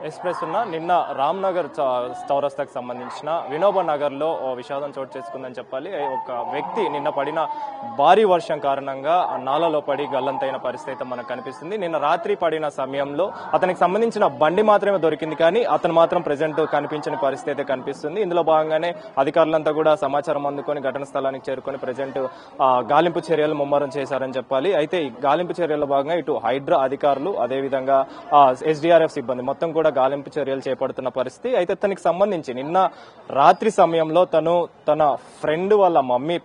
Express ఉన్న నిన్న రామ్నగర్ చౌరస్తాకు సంబంధించిన వినోబా నగర్లో విషాదం చోటు చేసుకుందని చెప్పాలి. ఒక వ్యక్తి నిన్న పడిన భారీ వర్షం కారణంగా నాలలో పడి గల్లంతైన పరిస్థితి మనకు కనిపిస్తుంది. నిన్న రాత్రి పడిన సమయంలో అతనికి సంబంధించిన బండి మాత్రమే దొరికింది, కానీ అతను మాత్రం ప్రెజెంట్ కనిపించని పరిస్థితి అయితే కనిపిస్తుంది. ఇందులో భాగంగానే అధికారులంతా కూడా సమాచారం అందుకొని ఘటన స్థలానికి చేరుకొని ప్రెజెంట్ గాలింపు చర్యలు ముమ్మరం చేశారని చెప్పాలి. అయితే ఈ గాలింపు చర్యల్లో భాగంగా ఇటు హైడ్రా అధికారులు అదేవిధంగా ఎస్డీఆర్ఎఫ్ సిబ్బంది మొత్తం కూడా గాలింపు చర్యలు చేపడుతున్న పరిస్థితి. అయితే తనకి సంబంధించి నిన్న రాత్రి సమయంలో తన ఫ్రెండ్ వాళ్ళ మమ్మీ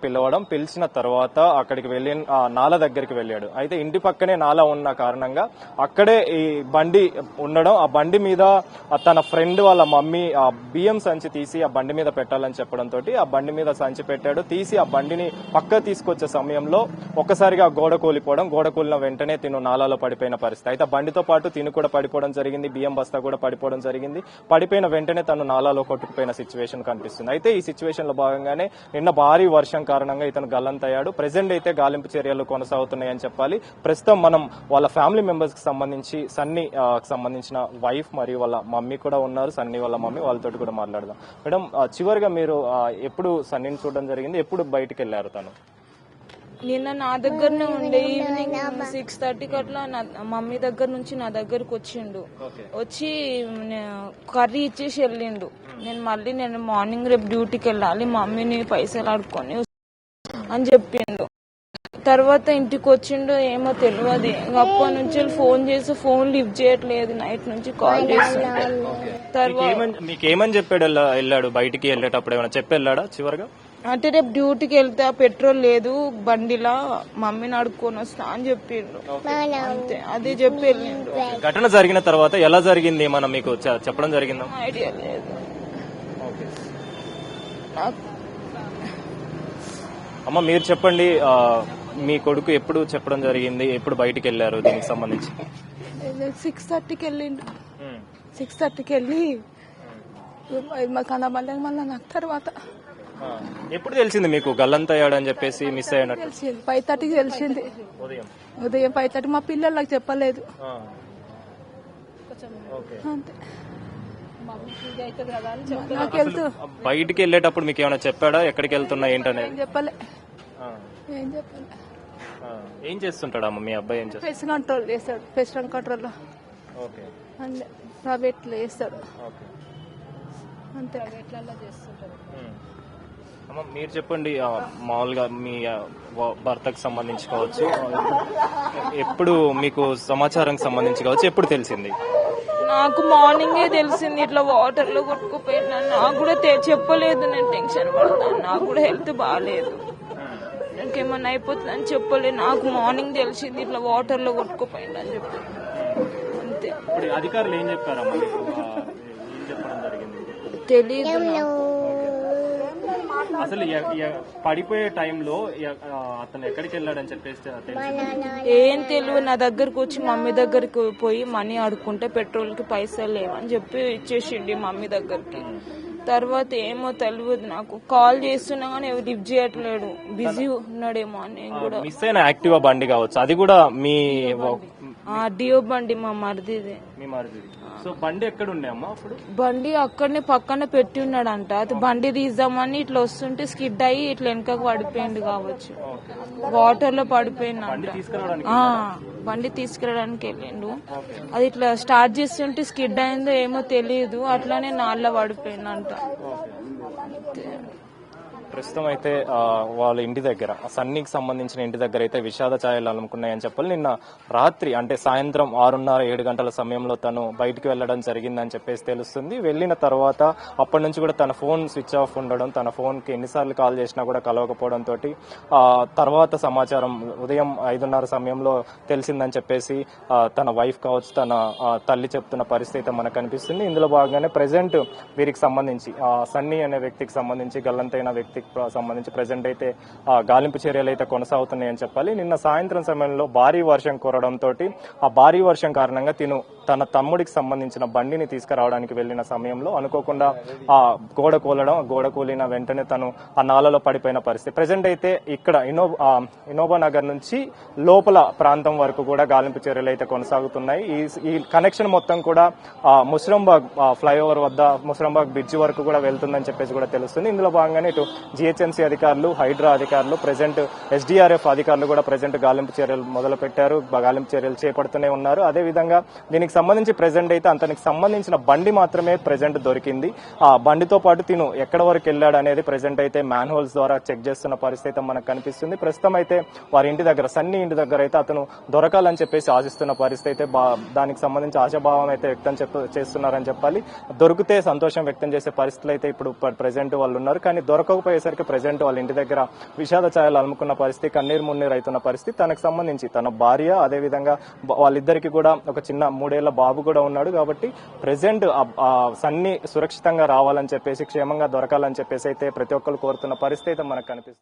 పిలిచిన తర్వాత అక్కడికి వెళ్ళి నాల దగ్గరికి వెళ్ళాడు. అయితే ఇంటి పక్కనే నాల ఉన్న కారణంగా అక్కడే ఈ బండి ఉండడం, ఆ బండి మీద తన ఫ్రెండ్ వాళ్ళ మమ్మీ ఆ బియ్యం సంచి తీసి ఆ బండి మీద పెట్టాలని చెప్పడంతో ఆ బండి మీద సంచి పెట్టాడు. తీసి ఆ బండిని పక్క తీసుకొచ్చే సమయంలో ఒక్కసారిగా గోడ కూలిన వెంటనే తిను నాలాలో పడిపోయిన పరిస్థితి. అయితే బండితో పాటు తిను కూడా పడిపోవడం జరిగింది, బియ్యం బస్తా కూడా పడిపోవడం జరిగింది. పడిపోయిన వెంటనే తను నాలాలో కొట్టుకుపోయిన సిచ్యువేషన్ కనిపిస్తుంది. అయితే ఈ సిచ్యువేషన్ లో భాగంగానే నిన్న భారీ వర్షం కారణంగా ఇతను గల్లంతయ్యాడు. ప్రెసెంట్ అయితే గాలింపు చర్యలు కొనసాగుతున్నాయని చెప్పాలి. ప్రస్తుతం మనం వాళ్ళ ఫ్యామిలీ మెంబర్స్ కి సంబంధించి సన్నీ సంబంధించిన వైఫ్ మరియు వాళ్ళ మమ్మీ కూడా ఉన్నారు. సన్నీ వాళ్ళ మమ్మీ, వాళ్ళతో కూడా మాట్లాడదాం. మేడం, చివరిగా మీరు ఎప్పుడు సన్నీని చూడడం జరిగింది, ఎప్పుడు బయటికి వెళ్ళారు? తను నిన్న నా దగ్గరనే ఉండే, ఈవినింగ్ 6:30కి అట్లా మమ్మీ దగ్గర నుంచి నా దగ్గరకు వచ్చిండు. వచ్చి కర్రీ ఇచ్చేసి వెళ్ళిండు. నేను మార్నింగ్ రేపు డ్యూటీకి వెళ్ళాలి, మమ్మీని పైసలు ఆడుకొని అని చెప్పిండు. తర్వాత ఇంటికి వచ్చిండు, ఏమో తెలియదు. అప్పటి నుంచి ఫోన్ చేసి ఫోన్ లిఫ్ట్ చేయట్లేదు, నైట్ నుంచి కాల్ చేస్తుంటే. తర్వాత మీకేమని చెప్పాడు వెళ్ళాడు? బయటికి వెళ్ళేటప్పుడు ఏమైనా చెప్పి వెళ్ళాడా చివరిగా? అంటే రేపు డ్యూటీకి వెళ్తే పెట్రోల్ లేదు బండిలా, మమ్మీని అడుక్కొని వస్తా అని చెప్పిండు. అంతే, అదే చెప్పి వెళ్ళిండు. ఘటన జరిగిన తర్వాత ఎలా జరిగింది మనం మీకు చెప్పడం జరిగిందా? ఐడియా లేదు. అమ్మ, మీరు చెప్పండి, మీ కొడుకు ఎప్పుడు చెప్పడం జరిగింది, ఎప్పుడు బయటికి వెళ్ళారు దీనికి సంబంధించి? 6:30కి వెళ్ళిండు. 6:30కి వెళ్ళి కనబడలేదు మళ్ళీ నాకు. తర్వాత ఎప్పుడు తెలిసింది మీకు గల్లంతయ్యాడు అని చెప్పేసి, మిస్ అయ్యాడు? తెలిసింది 5:30కి తెలిసింది. ఉదయం 5:30. మా పిల్లలకు చెప్పలేదు. అంతే. బయటికి వెళ్ళేటప్పుడు మీకు ఏమైనా చెప్పాడా ఎక్కడికి వెళ్తున్నా ఏంటనే? చెప్పలే. ఏం చేస్తుంటాడా మీ అబ్బాయి? ఏం చేస్తాడు? పెస్ట్ కంట్రోల్ చేస్తాడు. పెస్ట్ కంట్రోల్ ప్రైవేట్ లో చేస్తాడు. అంతే. మీరు చెప్పండి, మామూలుగా మీ భర్తకు సంబంధించి కావచ్చు, ఎప్పుడు మీకు సమాచారం సంబంధించి కావచ్చు, ఎప్పుడు తెలిసింది? నాకు మార్నింగే తెలిసింది ఇట్లా వాటర్ లో కొట్టుకుపోయినా. నాకు కూడా చెప్పలేదు, నేను టెన్షన్ పడతాను. నాకు కూడా హెల్త్ బాగాలేదు, నాకేమన్నా అయిపోతుందని చెప్పలేదు. నాకు మార్నింగ్ తెలిసింది ఇట్లా వాటర్ లో కొట్టుకుపోయింది అని చెప్పి. అంతే. అధికారులు ఏం చెప్పారమ్మా? తెలీదు. అసలు పడిపోయే టైంలో అతను ఎక్కడికి వెళ్ళాడని చెప్పేసి ఏం తెలియదు. నా దగ్గరకు వచ్చి మమ్మీ దగ్గరికి పోయి మనీ అడుక్కుంటే పెట్రోల్ కి పైసలు లేవని చెప్పి ఇచ్చేసిండి మమ్మీ దగ్గరికి. తర్వాత ఏమో తెలియదు, నాకు కాల్ చేస్తున్నా కానీ ఎవరు లిఫ్ట్ చేయట్లేడు, బిజీ ఉన్నాడేమో అని. నేను కూడా మిస్ అయిన యాక్టివా బండి కావచ్చు, అది కూడా మీ డియో బండి మా మరిదిదే. సో బండి ఎక్కడ ఉన్నాయమ్మా అప్పుడు? బండి అక్కడనే పక్కన పెట్టి ఉన్నాడంట. అది బండి తీద్దామని ఇట్లా వస్తుంటే స్కిడ్ అయ్యి ఇట్లా వెనకకు పడిపోయింది కావచ్చు, వాటర్ లో పడిపోయిందంట. బండి తీసుకురావడానికి వెళ్ళిండు, అది ఇట్లా స్టార్ట్ చేస్తుంటే స్కిడ్ అయిందో ఏమో తెలియదు, అట్లానే నాళ్ళ పడిపోయిందంట. ప్రస్తుతం అయితే వాళ్ళ ఇంటి దగ్గర, సన్నీకి సంబంధించిన ఇంటి దగ్గర అయితే విషాద ఛాయలు అలుముకున్నాయని చెప్పాలి. నిన్న రాత్రి అంటే సాయంత్రం 6:30-7 గంటల సమయంలో తను బయటికి వెళ్లడం జరిగిందని చెప్పేసి తెలుస్తుంది. వెళ్లిన తర్వాత అప్పటి నుంచి కూడా తన ఫోన్ స్విచ్ ఆఫ్ ఉండడం, తన ఫోన్ కి ఎన్నిసార్లు కాల్ చేసినా కూడా కలవకపోవడంతో తర్వాత సమాచారం ఉదయం 5:30 సమయంలో తెలిసిందని చెప్పేసి తన వైఫ్ కావచ్చు, తన తల్లి చెప్తున్న పరిస్థితి మనకు కనిపిస్తుంది. ఇందులో భాగంగానే ప్రెసెంట్ వీరికి సంబంధించి సన్నీ అనే వ్యక్తికి సంబంధించి, గల్లంతైన వ్యక్తికి సంబంధించి ప్రజెంట్ అయితే గాలింపు చర్యలు అయితే కొనసాగుతున్నాయని చెప్పాలి. నిన్న సాయంత్రం సమయంలో భారీ వర్షం కురవడంతో ఆ భారీ వర్షం కారణంగా తన తమ్ముడికి సంబంధించిన బండిని తీసుకురావడానికి వెళ్లిన సమయంలో అనుకోకుండా ఆ గోడ కూలిన వెంటనే తను ఆ నాలలో పడిపోయిన పరిస్థితి. ప్రజెంట్ అయితే ఇక్కడ ఇనోబా నగర్ నుంచి లోపల ప్రాంతం వరకు కూడా గాలింపు చర్యలు అయితే కొనసాగుతున్నాయి. ఈ కనెక్షన్ మొత్తం కూడా ముస్రంబాగ్ ఫ్లైఓవర్ వద్ద ముస్రంబాగ్ బ్రిడ్జ్ వరకు కూడా వెళ్తుందని చెప్పేసి కూడా తెలుస్తుంది. ఇందులో భాగంగానే ఇటు జిహెచ్ఎంసీ అధికారులు, హైడ్రా అధికారులు, ప్రజెంట్ ఎస్డీఆర్ఎఫ్ అధికారులు కూడా ప్రజెంట్ గాలింపు చర్యలు మొదలు పెట్టారు. గాలింపు చర్యలు చేపడుతూనే ఉన్నారు. అదేవిధంగా దీనికి సంబంధించి ప్రజెంట్ అయితే అతనికి సంబంధించిన బండి మాత్రమే ప్రజెంట్ దొరికింది. ఆ బండితో పాటు తిను ఎక్కడ వరకు వెళ్ళాడు అనేది ప్రజెంట్ అయితే మ్యాన్ హోల్స్ ద్వారా చెక్ చేస్తున్న పరిస్థితి మనకు కనిపిస్తుంది. ప్రస్తుతం అయితే వారి ఇంటి దగ్గర సన్నీ ఇంటి దగ్గర అయితే అతను దొరకాలని చెప్పేసి ఆశిస్తున్న పరిస్థితి అయితే దానికి సంబంధించి ఆశాభావం అయితే వ్యక్తం చేస్తున్నారని చెప్పాలి. దొరికితే సంతోషం వ్యక్తం చేసే పరిస్థితులు అయితే ఇప్పుడు ప్రజెంట్ వాళ్ళు ఉన్నారు. కానీ దొరకకపోయేసరికి ప్రజెంట్ వాళ్ళ ఇంటి దగ్గర విషాద ఛాయలు అలుముకున్న పరిస్థితి, కన్నీరు మున్నీరు అవుతున్న పరిస్థితి. తనకు సంబంధించి తన భార్య, అదేవిధంగా వాళ్ళిద్దరికి కూడా ఒక చిన్న 3 ఏళ్ల బాబు కూడా ఉన్నాడు. కాబట్టి ప్రెసెంట్ సన్నీ సురక్షితంగా రావాలని చెప్పేసి, క్షేమంగా దొరకాలని చెప్పేసి అయితే ప్రతి ఒక్కరు కోరుతున్న పరిస్థితి అయితే మనకు కనిపిస్తుంది.